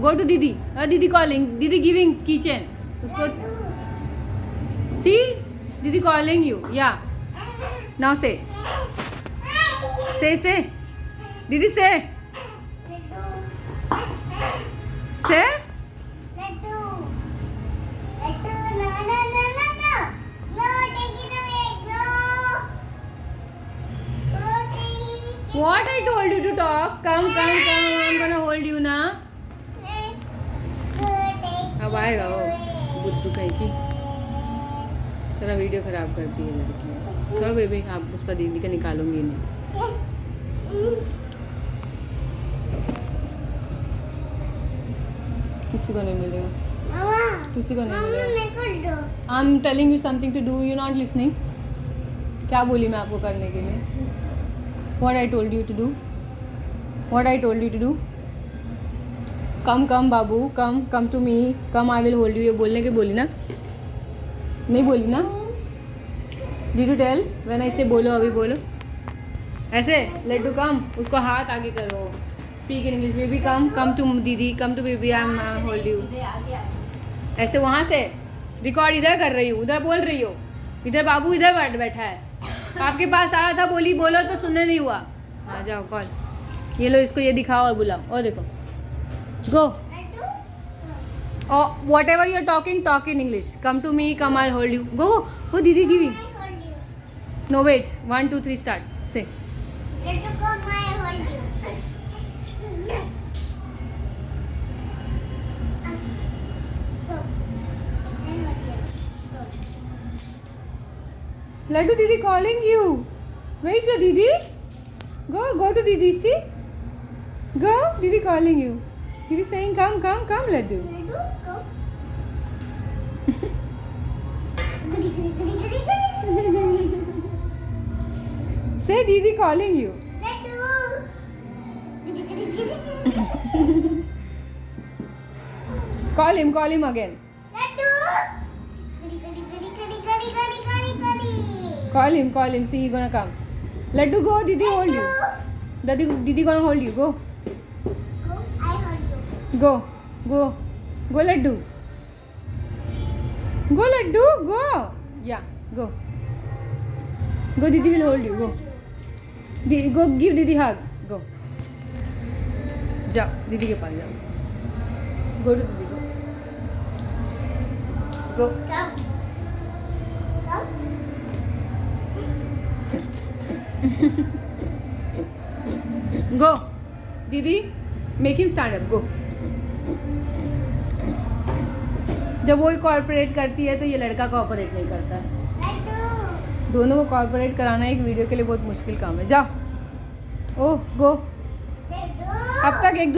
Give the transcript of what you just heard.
go to दीदी. दीदी calling. दीदी giving keychain. उसको see दीदी calling you. Yeah. Now say. Say. दीदी say. Say. What I told you to talk? Come. I'm gonna hold you ना. अब आएगा वो बुद्धू कहीं की. सारा वीडियो खराब करती है लड़की. चलो बेबी, आप उसका दीदी का निकालूंगी नहीं. किसी को नहीं मिलेगा. किसी को नहीं मिलेगा. I am telling you something to do. You not listening. क्या बोली मैं आपको करने के लिए? What I told you to do? What I told you to do? Come Babu, come to me. Come, I will hold you. ये बोलने के बोली ना? नहीं बोली ना? Did you tell? When I say बोलो, अभी बोलो. ऐसे लड्डू कम. उसको हाथ आगे करो. Speak in English. Baby come to दीदी. Come to baby. I am hold you. ऐसे वहाँ से रिकॉर्ड इधर कर रही हूँ. उधर बोल रही हो. इधर बाबू इधर बैठा है. आपके पास आया था, बोलो तो सुनने नहीं हुआ. आ जाओ कॉल. ये लो, इसको ये दिखाओ और बुलाओ. और देखो. Go. Whatever you are talk in English. Come to me. Come I hold you. Go didi giving. No wait. 1 2 3 स्टार्ट. Say Laddu didi calling you. Where is your didi? Go to didi. See? Go. Didi calling you. Didi saying come Laddu. Say didi calling you. Call him again. Call him. See, he gonna come. Laddu, go. Didi hold you. Didi gonna hold you. Go. I hold you. Go Laddu. Go. Yeah, go. Didi will hold you. Go give Didi hug. Go. जाओ दीदी के पास जाओ. Go to Didi. Go. Go. दीदी make him stand up. गो. जब वो corporate करती है तो ये लड़का कॉर्पोरेट नहीं करता है. दोनों को कॉर्पोरेट कराना एक वीडियो के लिए बहुत मुश्किल काम है. जाओ. ओह गो. अब तक एक